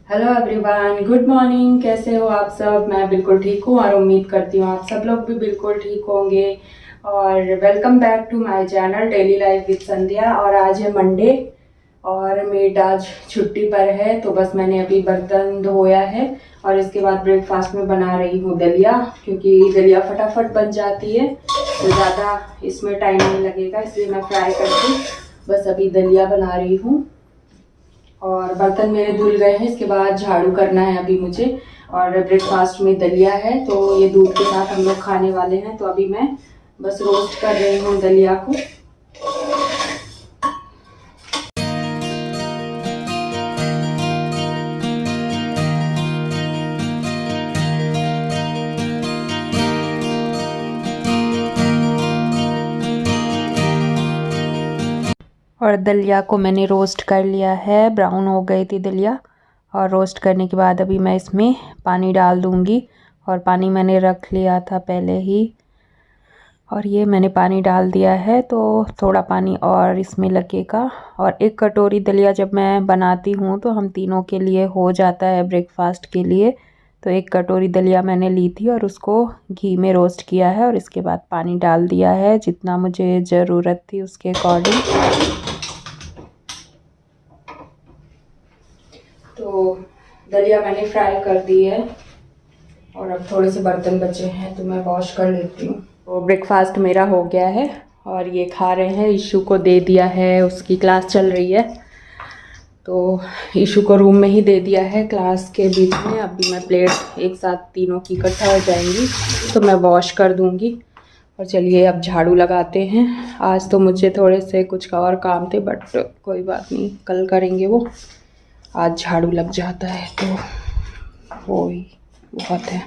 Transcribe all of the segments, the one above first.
Hello everyone, good morning. कैसे हो आप सब? मैं बिल्कुल ठीक हूँ और उम्मीद करती हूँ आप सब लोग भी बिल्कुल ठीक होंगे। और welcome back to my channel daily life with Sandhya. और आज है मंडे और मेड आज छुट्टी पर है, तो बस मैंने अभी बर्तन धोया है और इसके बाद ब्रेकफास्ट में बना रही हूँ दलिया, क्योंकि दलिया फटाफट बन जाती है तो ज़्यादा इसमें टाइम नहीं लगेगा, इसलिए मैं फ्राई करके बस अभी दलिया बना रही हूँ। और बर्तन मेरे धुल गए हैं, इसके बाद झाड़ू करना है अभी मुझे। और ब्रेकफास्ट में दलिया है, तो ये दूध के साथ हम लोग खाने वाले हैं, तो अभी मैं बस रोस्ट कर रही हूँ दलिया को। और दलिया को मैंने रोस्ट कर लिया है, ब्राउन हो गई थी दलिया। और रोस्ट करने के बाद अभी मैं इसमें पानी डाल दूँगी। और पानी मैंने रख लिया था पहले ही, और ये मैंने पानी डाल दिया है, तो थोड़ा पानी और इसमें लगेगा। और एक कटोरी दलिया जब मैं बनाती हूँ तो हम तीनों के लिए हो जाता है ब्रेकफास्ट के लिए। तो एक कटोरी दलिया मैंने ली थी और उसको घी में रोस्ट किया है और इसके बाद पानी डाल दिया है जितना मुझे ज़रूरत थी उसके अकॉर्डिंग। तो दलिया मैंने फ्राई कर दी है और अब थोड़े से बर्तन बचे हैं तो मैं वॉश कर लेती हूँ। तो ब्रेकफास्ट मेरा हो गया है और ये खा रहे हैं। ईशु को दे दिया है, उसकी क्लास चल रही है तो ईशु को रूम में ही दे दिया है क्लास के बीच में। अभी मैं प्लेट एक साथ तीनों की इकट्ठा हो जाएंगी तो मैं वॉश कर दूँगी। और चलिए अब झाड़ू लगाते हैं। आज तो मुझे थोड़े से कुछ और काम थे, बट कोई बात नहीं, कल करेंगे वो। आज झाड़ू लग जाता है तो वो ही बहुत है।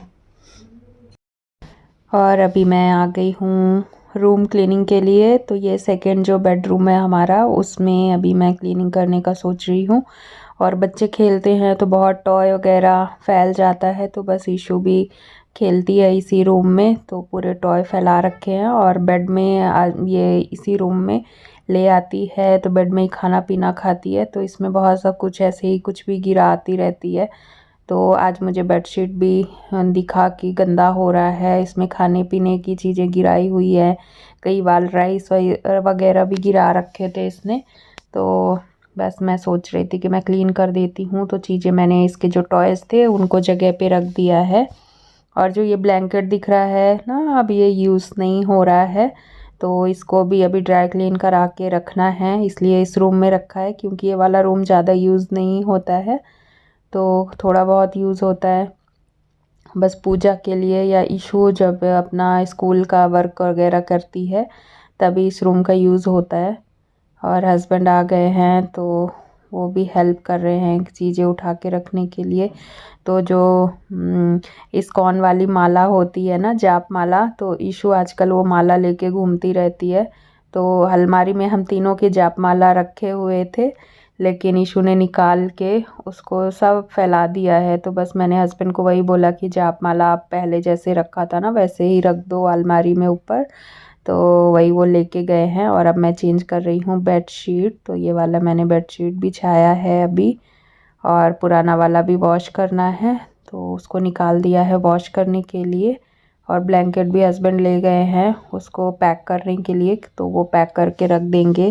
और अभी मैं आ गई हूँ रूम क्लीनिंग के लिए। तो ये सेकंड जो बेडरूम है हमारा, उसमें अभी मैं क्लीनिंग करने का सोच रही हूँ। और बच्चे खेलते हैं तो बहुत टॉय वगैरह फैल जाता है, तो बस ईशू भी खेलती है इसी रूम में, तो पूरे टॉय फैला रखे हैं। और बेड में ये इसी रूम में ले आती है तो बेड में ही खाना पीना खाती है, तो इसमें बहुत सा कुछ ऐसे ही कुछ भी गिराती रहती है। तो आज मुझे बेडशीट भी दिखा कि गंदा हो रहा है, इसमें खाने पीने की चीज़ें गिराई हुई है, कई बार राइस वगैरह भी गिरा रखे थे इसने। तो बस मैं सोच रही थी कि मैं क्लीन कर देती हूँ। तो चीज़ें मैंने इसके जो टॉयज़ थे उनको जगह पे रख दिया है। और जो ये ब्लैंकेट दिख रहा है ना, अब ये यूज़ नहीं हो रहा है, तो इसको भी अभी ड्राई क्लीन करा के रखना है, इसलिए इस रूम में रखा है, क्योंकि ये वाला रूम ज़्यादा यूज़ नहीं होता है, तो थोड़ा बहुत यूज़ होता है बस पूजा के लिए, या इशू जब अपना स्कूल का वर्क वगैरह करती है तभी इस रूम का यूज़ होता है। और हस्बैंड आ गए हैं तो वो भी हेल्प कर रहे हैं चीज़ें उठा के रखने के लिए। तो जो इस्कॉन वाली माला होती है ना, जाप माला, तो इशू आजकल वो माला लेके घूमती रहती है। तो अलमारी में हम तीनों के जाप माला रखे हुए थे, लेकिन ईशू ने निकाल के उसको सब फैला दिया है। तो बस मैंने हस्बैंड को वही बोला कि जाप माला आप पहले जैसे रखा था ना वैसे ही रख दो अलमारी में ऊपर। तो वही वो लेके गए हैं। और अब मैं चेंज कर रही हूँ बेडशीट। तो ये वाला मैंने बेडशीट बिछाया है अभी, और पुराना वाला भी वॉश करना है, तो उसको निकाल दिया है वॉश करने के लिए। और ब्लैंकेट भी हस्बैंड ले गए हैं उसको पैक करने के लिए, तो वो पैक करके रख देंगे।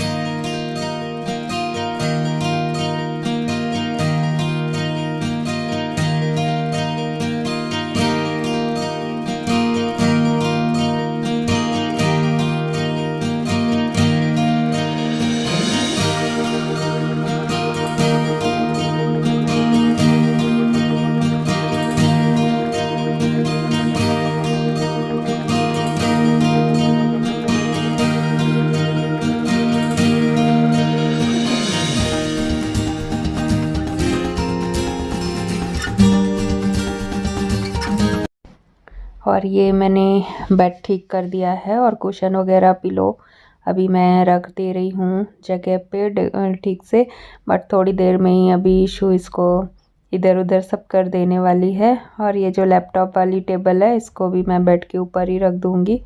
और ये मैंने बेड ठीक कर दिया है और कुशन वगैरह पिलो अभी मैं रख दे रही हूँ जगह पे ठीक से। बट थोड़ी देर में ही अभी इशू इसको इधर उधर सब कर देने वाली है। और ये जो लैपटॉप वाली टेबल है इसको भी मैं बेड के ऊपर ही रख दूँगी,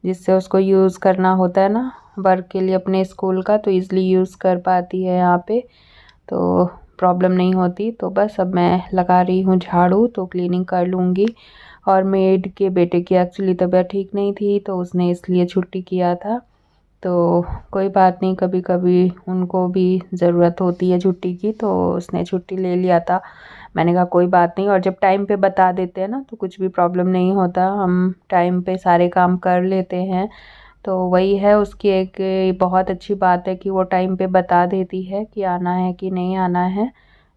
जिससे उसको यूज़ करना होता है ना वर्क के लिए अपने स्कूल का, तो ईज़िली यूज़ कर पाती है यहाँ पे। तो प्रॉब्लम नहीं होती। तो बस अब मैं लगा रही हूँ झाड़ू, तो क्लीनिंग कर लूँगी। और मेड के बेटे की एक्चुअली तबीयत ठीक नहीं थी, तो उसने इसलिए छुट्टी किया था। तो कोई बात नहीं, कभी कभी उनको भी ज़रूरत होती है छुट्टी की, तो उसने छुट्टी ले लिया था। मैंने कहा कोई बात नहीं, और जब टाइम पे बता देते हैं ना तो कुछ भी प्रॉब्लम नहीं होता, हम टाइम पे सारे काम कर लेते हैं। तो वही है उसकी एक बहुत अच्छी बात है कि वो टाइम पे बता देती है कि आना है कि नहीं आना है।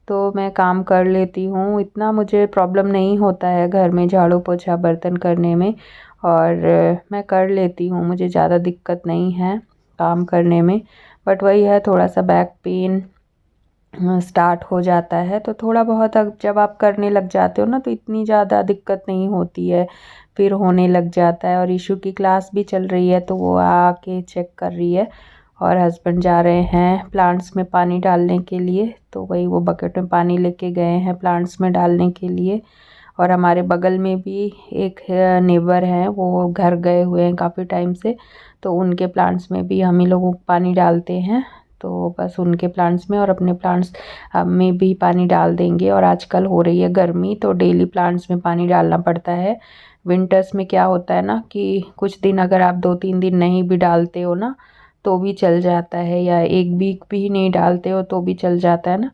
तो मैं काम कर लेती हूँ, इतना मुझे प्रॉब्लम नहीं होता है घर में झाड़ू पोछा बर्तन करने में। और मैं कर लेती हूँ, मुझे ज़्यादा दिक्कत नहीं है काम करने में। बट वही है, थोड़ा सा बैक पेन स्टार्ट हो जाता है, तो थोड़ा बहुत अब जब आप करने लग जाते हो ना तो इतनी ज़्यादा दिक्कत नहीं होती है, फिर होने लग जाता है। और इशू की क्लास भी चल रही है, तो वो आके चेक कर रही है। और हस्बैंड जा रहे हैं प्लांट्स में पानी डालने के लिए, तो वही वो बकेट में पानी लेके गए हैं प्लांट्स में डालने के लिए। और हमारे बगल में भी एक नेबर हैं, वो घर गए हुए हैं काफ़ी टाइम से, तो उनके प्लांट्स में भी हम ही लोग पानी डालते हैं। तो बस उनके प्लांट्स में और अपने प्लांट्स में भी पानी डाल देंगे। और आजकल हो रही है गर्मी, तो डेली प्लांट्स में पानी डालना पड़ता है। विंटर्स में क्या होता है ना कि कुछ दिन अगर आप 2-3 दिन नहीं भी डालते हो ना तो भी चल जाता है, या एक वीक भी नहीं डालते हो तो भी चल जाता है ना,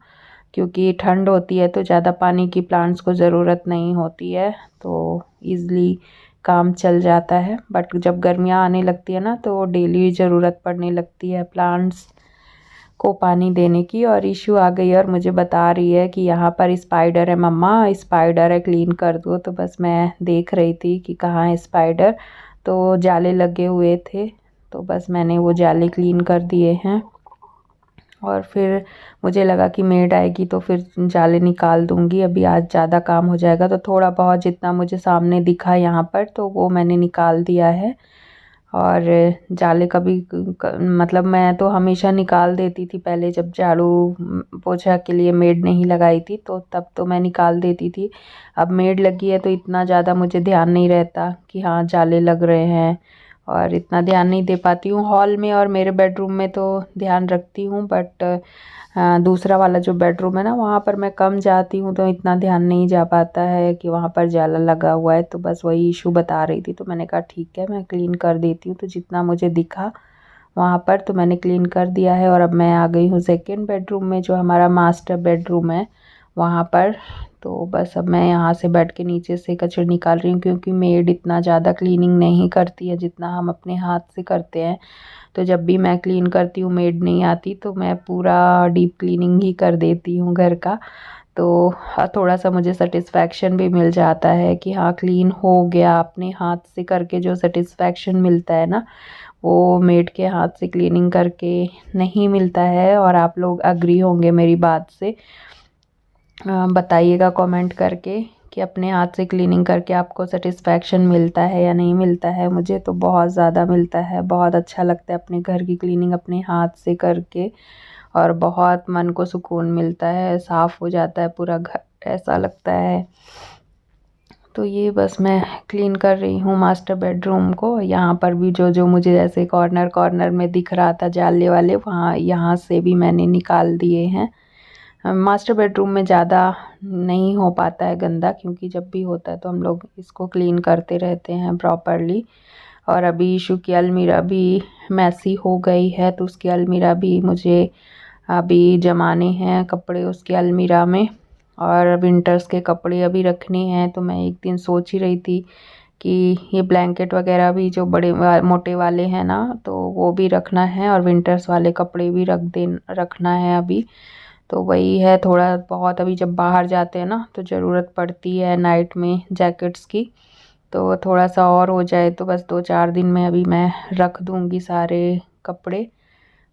क्योंकि ठंड होती है तो ज़्यादा पानी की प्लांट्स को ज़रूरत नहीं होती है, तो ईज़िली काम चल जाता है। बट जब गर्मियाँ आने लगती है ना तो डेली ज़रूरत पड़ने लगती है प्लांट्स को पानी देने की। और इशू आ गई और मुझे बता रही है कि यहाँ पर स्पाइडर है मम्मा, स्पाइडर है, क्लीन कर दो। तो बस मैं देख रही थी कि कहाँ है स्पाइडर, तो जाले लगे हुए थे, तो बस मैंने वो जाले क्लीन कर दिए हैं। और फिर मुझे लगा कि मेड आएगी तो फिर जाले निकाल दूंगी, अभी आज ज़्यादा काम हो जाएगा। तो थोड़ा बहुत जितना मुझे सामने दिखा यहाँ पर तो वो मैंने निकाल दिया है। और जाले कभी मतलब मैं तो हमेशा निकाल देती थी पहले, जब झाड़ू पोछा के लिए मेड नहीं लगाई थी तो तब तो मैं निकाल देती थी। अब मेड लगी है तो इतना ज़्यादा मुझे ध्यान नहीं रहता कि हाँ जाले लग रहे हैं, और इतना ध्यान नहीं दे पाती हूँ। हॉल में और मेरे बेडरूम में तो ध्यान रखती हूँ, बट दूसरा वाला जो बेडरूम है ना वहाँ पर मैं कम जाती हूँ, तो इतना ध्यान नहीं जा पाता है कि वहाँ पर जाला लगा हुआ है। तो बस वही इशू बता रही थी, तो मैंने कहा ठीक है मैं क्लीन कर देती हूँ। तो जितना मुझे दिखा वहाँ पर तो मैंने क्लीन कर दिया है। और अब मैं आ गई हूँ सेकेंड बेडरूम में, जो हमारा मास्टर बेडरूम है वहाँ पर। तो बस अब मैं यहाँ से बेड के नीचे से कचरा निकाल रही हूँ, क्योंकि मेड इतना ज़्यादा क्लीनिंग नहीं करती है जितना हम अपने हाथ से करते हैं। तो जब भी मैं क्लीन करती हूँ, मेड नहीं आती, तो मैं पूरा डीप क्लीनिंग ही कर देती हूँ घर का। तो थोड़ा सा मुझे सेटिस्फैक्शन भी मिल जाता है कि हाँ क्लीन हो गया, अपने हाथ से करके जो सेटिस्फैक्शन मिलता है ना वो मेड के हाथ से क्लीनिंग करके नहीं मिलता है। और आप लोग अग्री होंगे मेरी बात से, बताइएगा कमेंट करके कि अपने हाथ से क्लीनिंग करके आपको सेटिस्फैक्शन मिलता है या नहीं मिलता है। मुझे तो बहुत ज़्यादा मिलता है, बहुत अच्छा लगता है अपने घर की क्लीनिंग अपने हाथ से करके, और बहुत मन को सुकून मिलता है, साफ़ हो जाता है पूरा घर, ऐसा लगता है। तो ये बस मैं क्लीन कर रही हूँ मास्टर बेडरूम को। यहाँ पर भी जो जो मुझे जैसे कॉर्नर कॉर्नर में दिख रहा था जाले वाले, वहाँ यहाँ से भी मैंने निकाल दिए हैं। मास्टर बेडरूम में ज़्यादा नहीं हो पाता है गंदा, क्योंकि जब भी होता है तो हम लोग इसको क्लीन करते रहते हैं प्रॉपरली। और अभी इशू की अलमीरा भी मैसी हो गई है, तो उसकी अलमीरा भी मुझे अभी जमाने हैं कपड़े उसकी अलमीरा में। और विंटर्स के कपड़े अभी रखने हैं, तो मैं एक दिन सोच ही रही थी कि ये ब्लैंकेट वगैरह भी जो बड़े मोटे वाले हैं ना तो वो भी रखना है, और विंटर्स वाले कपड़े भी रखना है अभी। तो वही है, थोड़ा बहुत अभी जब बाहर जाते हैं ना तो ज़रूरत पड़ती है नाइट में जैकेट्स की, तो थोड़ा सा और हो जाए तो बस 2-4 दिन में अभी मैं रख दूँगी सारे कपड़े।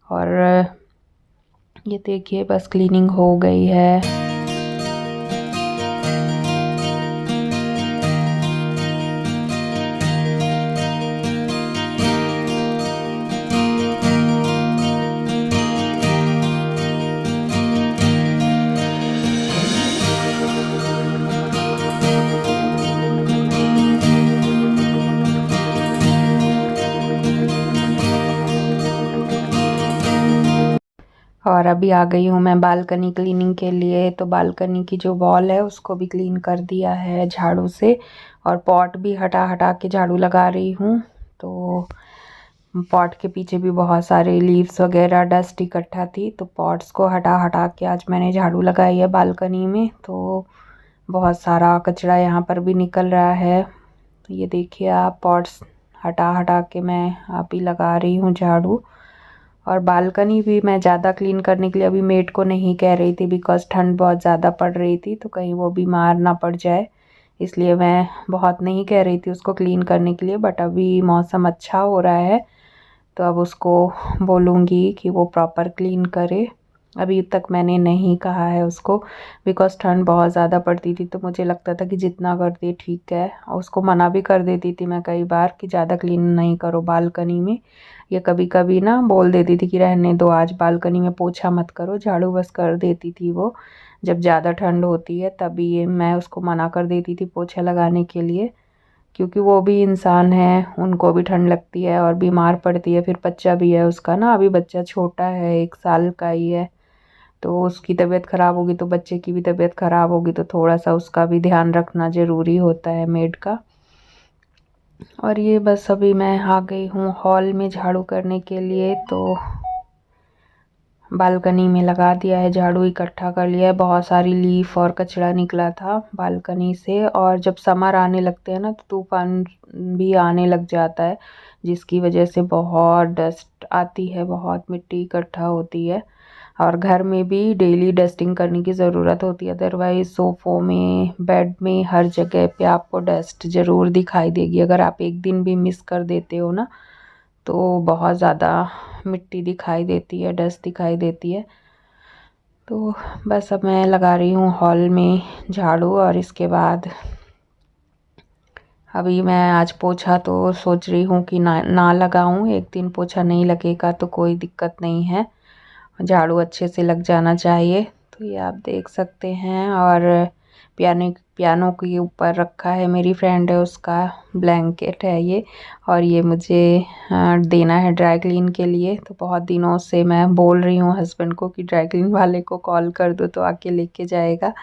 और ये देखिए बस क्लीनिंग हो गई है। और अभी आ गई हूँ मैं बालकनी क्लीनिंग के लिए। तो बालकनी की जो वॉल है उसको भी क्लीन कर दिया है झाड़ू से, और पॉट भी हटा हटा के झाड़ू लगा रही हूँ। तो पॉट के पीछे भी बहुत सारे लीव्स वगैरह डस्ट इकट्ठा थी, तो पॉट्स को हटा हटा के आज मैंने झाड़ू लगाई है बालकनी में। तो बहुत सारा कचरा यहाँ पर भी निकल रहा है। तो ये देखिए आप, पॉट्स हटा हटा के मैं आप ही लगा रही हूँ झाड़ू। और बालकनी भी मैं ज़्यादा क्लीन करने के लिए अभी मेड को नहीं कह रही थी, बिकॉज़ ठंड बहुत ज़्यादा पड़ रही थी, तो कहीं वो बीमार ना पड़ जाए, इसलिए मैं बहुत नहीं कह रही थी उसको क्लीन करने के लिए। बट अभी मौसम अच्छा हो रहा है तो अब उसको बोलूँगी कि वो प्रॉपर क्लीन करे। अभी तक मैंने नहीं कहा है उसको, बिकॉज़ ठंड बहुत ज़्यादा पड़ती थी, तो मुझे लगता था कि जितना कर दे ठीक है। और उसको मना भी कर देती थी मैं कई बार कि ज़्यादा क्लीन नहीं करो बालकनी में, या कभी कभी ना बोल देती थी कि रहने दो, आज बालकनी में पोछा मत करो, झाड़ू बस कर देती थी वो। जब ज़्यादा ठंड होती है तभी ये मैं उसको मना कर देती थी पोछा लगाने के लिए, क्योंकि वो भी इंसान है, उनको भी ठंड लगती है और बीमार पड़ती है। फिर बच्चा भी है उसका ना, अभी बच्चा छोटा है, 1 साल का ही है, तो उसकी तबीयत ख़राब होगी तो बच्चे की भी तबीयत ख़राब होगी, तो थोड़ा सा उसका भी ध्यान रखना ज़रूरी होता है मेड का। और ये बस अभी मैं आ गई हूँ हॉल में झाड़ू करने के लिए। तो बालकनी में लगा दिया है झाड़ू, इकट्ठा कर लिया है, बहुत सारी लीफ और कचरा निकला था बालकनी से। और जब समर आने लगते हैं ना तो तूफान भी आने लग जाता है, जिसकी वजह से बहुत डस्ट आती है, बहुत मिट्टी इकट्ठा होती है। और घर में भी डेली डस्टिंग करने की ज़रूरत होती है, अदरवाइज़ सोफ़ों में, बेड में, हर जगह पे आपको डस्ट ज़रूर दिखाई देगी। अगर आप एक दिन भी मिस कर देते हो ना तो बहुत ज़्यादा मिट्टी दिखाई देती है, डस्ट दिखाई देती है। तो बस अब मैं लगा रही हूँ हॉल में झाड़ू, और इसके बाद अभी मैं आज पोछा तो सोच रही हूँ कि ना लगाऊँ। एक दिन पोछा नहीं लगेगा तो कोई दिक्कत नहीं है, झाड़ू अच्छे से लग जाना चाहिए। तो ये आप देख सकते हैं। और पियानो के ऊपर रखा है, मेरी फ्रेंड है उसका ब्लैंकेट है ये, और ये मुझे देना है ड्राई क्लीन के लिए। तो बहुत दिनों से मैं बोल रही हूँ हस्बैंड को कि ड्राई क्लीन वाले को कॉल कर दो तो आके लेके जाएगा।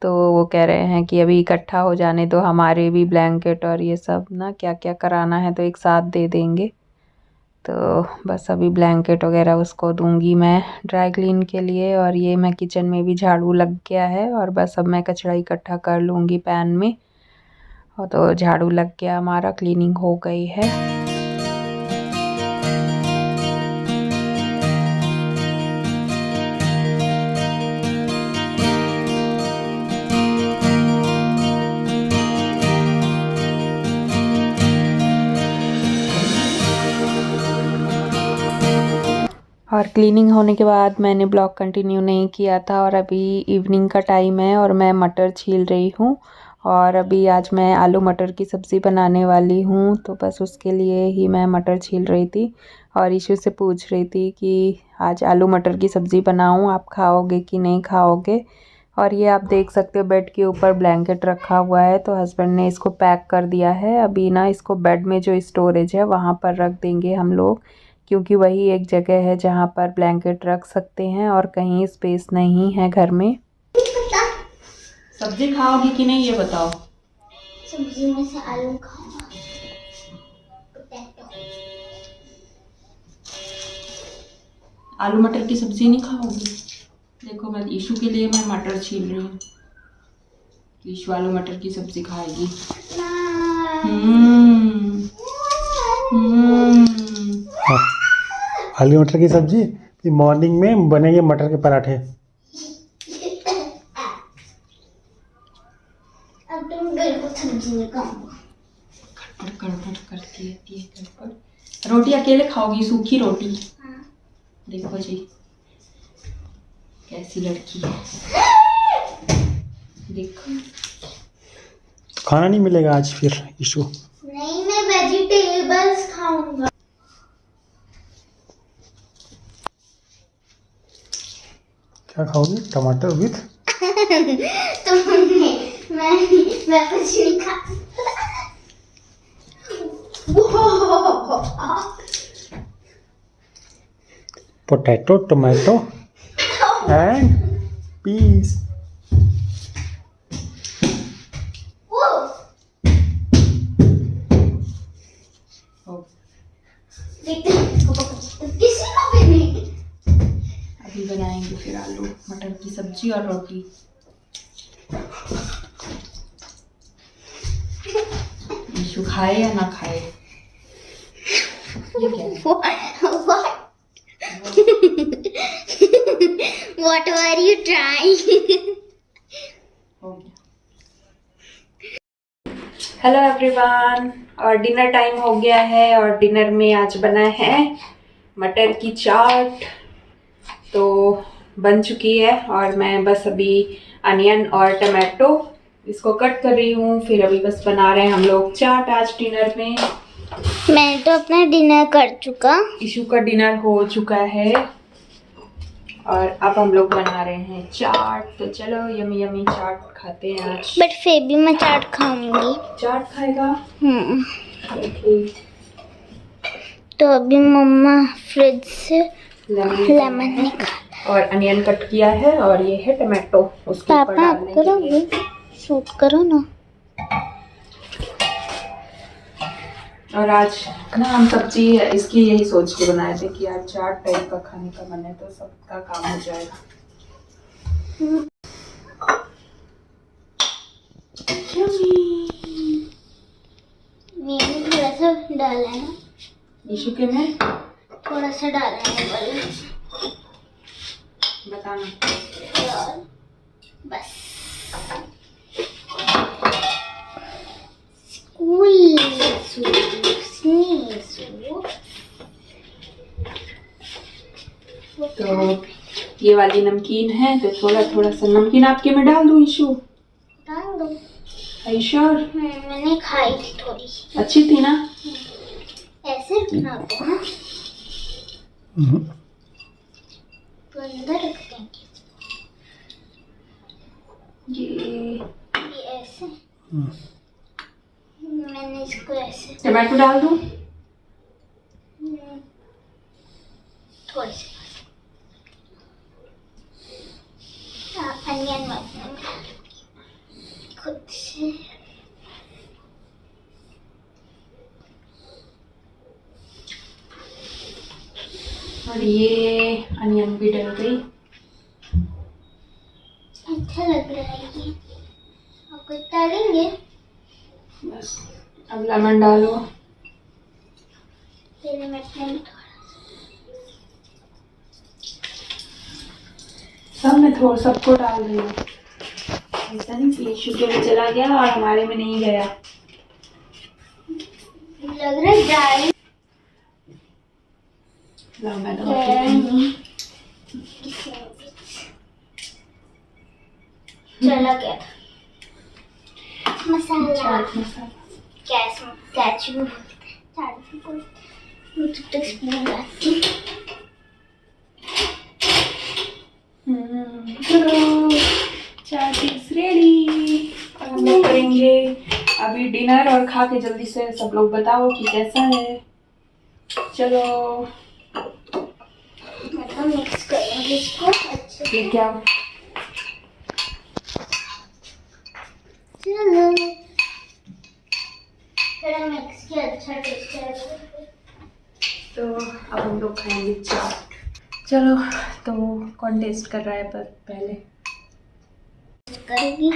तो वो कह रहे हैं कि अभी इकट्ठा हो जाने दो, हमारे भी ब्लैंकेट और ये सब ना क्या क्या कराना है तो एक साथ दे देंगे। तो बस अभी ब्लैंकेट वगैरह उसको दूंगी मैं ड्राई क्लीन के लिए। और ये मैं किचन में भी झाड़ू लग गया है, और बस अब मैं कचरा इकट्ठा कर लूँगी पैन में। और तो झाड़ू लग गया, हमारा क्लीनिंग हो गई है। और क्लीनिंग होने के बाद मैंने ब्लॉग कंटिन्यू नहीं किया था, और अभी इवनिंग का टाइम है और मैं मटर छील रही हूँ। और अभी आज मैं आलू मटर की सब्ज़ी बनाने वाली हूँ, तो बस उसके लिए ही मैं मटर छील रही थी। और ईशु से पूछ रही थी कि आज आलू मटर की सब्ज़ी बनाऊँ, आप खाओगे कि नहीं खाओगे। और ये आप देख सकते हो बेड के ऊपर ब्लैंकेट रखा हुआ है, तो हस्बैंड ने इसको पैक कर दिया है। अभी ना इसको बेड में जो स्टोरेज है वहाँ पर रख देंगे हम लोग, क्योंकि वही एक जगह है जहाँ पर ब्लैंकेट रख सकते हैं, और कहीं स्पेस नहीं है घर में। सब्जी खाओगी कि नहीं ये बताओ। सब्जी में से आलू खाऊंगा, आलू मटर की सब्जी नहीं खाओगी? देखो मैं ईशु के लिए मैं मटर छील रही हूँ, ईशु आलू मटर की सब्जी खाएगी। आलू मटर की सब्जी, फिर मॉर्निंग में बनेंगे मटर के पराठे। अब तुम बिल्कुल सब्जी नहीं खाऊंगा। कड़कड़ करती रहती है कड़कड़। रोटी अकेले खाओगी, सूखी रोटी? हाँ। देखो जी कैसी लड़की है, देखो। खाना नहीं मिलेगा आज फिर इशू? नहीं, मैं वेजिटेबल्स खाऊंगा। क्या खाओगी? टमाटर विथ? तुमने मैं कुछ नहीं खा। Potato, tomato, and peas. किसी को भी नहीं। अभी बनाएंगे फिर आलू मटर की सब्जी और रोटी। यीशु खाए या ना खाए? ये क्या है? What were you trying? हो गया। हेलो एवरीवन, और डिनर टाइम हो गया है और डिनर में आज बना है मटर की चाट। तो बन चुकी है और मैं बस अभी अनियन और टमाटो इसको कट कर रही हूँ। फिर अभी बस बना रहे हैं हम लोग चाट आज डिनर में। मैं तो अपना डिनर कर चुका। इशू का डिनर हो चुका है और अब हम लोग बना रहे हैं चाट। तो चलो यमी यमी चाट खाते हैं आज। बट फिर भी मैं चाट खाऊंगी। चाट खाएगा? ओके। तो अभी मम्मा फ्रिज से लेमन निकाल और अनियन कट किया है और ये है टमाटो उसके ऊपर पापा आप डालने के लिए। करोगे? शूट करो ना। और आज ना हम सब्जी इसकी यही सोच के बनाए थे कि आज चाट टाइप का खाने का मन है तो सबका काम हो जाएगा। मैंने थोड़ा सा डाला है ना, यीशु के में थोड़ा सा डाला है बोले बताना। और बस तो ये वाली नमकीन है तो थोड़ा थोड़ा सा नमकीन आपके में डाल दूं यीशु? डाल दो। Are you sure? मैंने खाई थी थोड़ी, अच्छी थी ना? ऐसे रखना होता है ना, तो अंदर रख देंगे ये ऐसे। मैंने इसको ऐसे टमाटो डाल दूं? थोड़ी सी अनियन खुद से। और ये अनियन भी डल गई। अच्छा लग रहा है ये। और कुछ डालेंगे? बस अब लेमन डालो। पहले मैं अपने में सब में थोड़ा सबको डाल रही हूँ। ऐसा नहीं कि यीशु के में चला गया और हमारे में नहीं गया। लग रहा है ड्राई। लो मैं तो चला गया था मसाला। चाट मसाला कैच भी बोलते हैं, चाट भी बोलते हैं। मुझे तो स्पून आती। चलो चाट इज रेडी और हम लोग करेंगे अभी डिनर और खा के जल्दी से सब लोग बताओ कि कैसा है। चलो मतलब मिक्स करेंगे इसको अच्छे से। ये क्या? चलो थोड़ा मिक्स किया, अच्छा टेस्ट आएगा। तो अब हम लोग खाएंगे चाट। चलो तो कौन टेस्ट कर रहा है पर पहले? करेगी।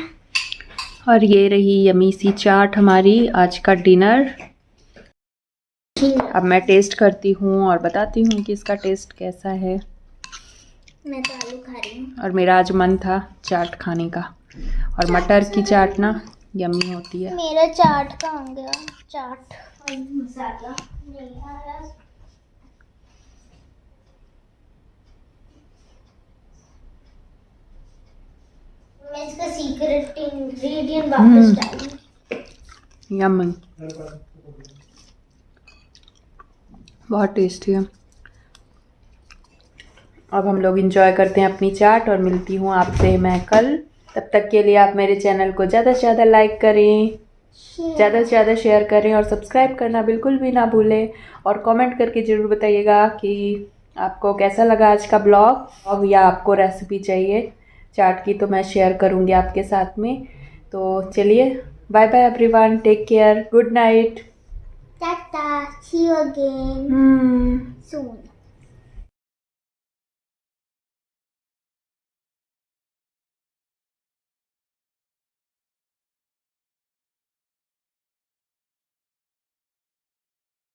और ये रही यमी सी चाट हमारी आज का डिनर। अब मैं टेस्ट करती हूँ और बताती हूँ कि इसका टेस्ट कैसा है। मैं तो आलू खा रही हूँ और मेरा आज मन था चाट खाने का और मटर की चाट ना यमी होती है। मेरा चाट का हो गया। चाट और मसाला नहीं आया। मैं इसका सीक्रेट इंग्रेडिएंट वापस डालूंगी। यम्मी, बहुत टेस्टी है। अब हम लोग इंजॉय करते हैं अपनी चाट और मिलती हूँ आपसे मैं कल। तब तक के लिए आप मेरे चैनल को ज़्यादा से ज़्यादा लाइक करें, ज़्यादा से ज़्यादा शेयर करें और सब्सक्राइब करना बिल्कुल भी ना भूलें। और कमेंट करके ज़रूर बताइएगा कि आपको कैसा लगा आज का ब्लॉग, या आपको रेसिपी चाहिए चाट की तो मैं शेयर करूँगी आपके साथ में। तो चलिए, bye bye everyone, take care, good night. Tata, see you again Hmm. soon.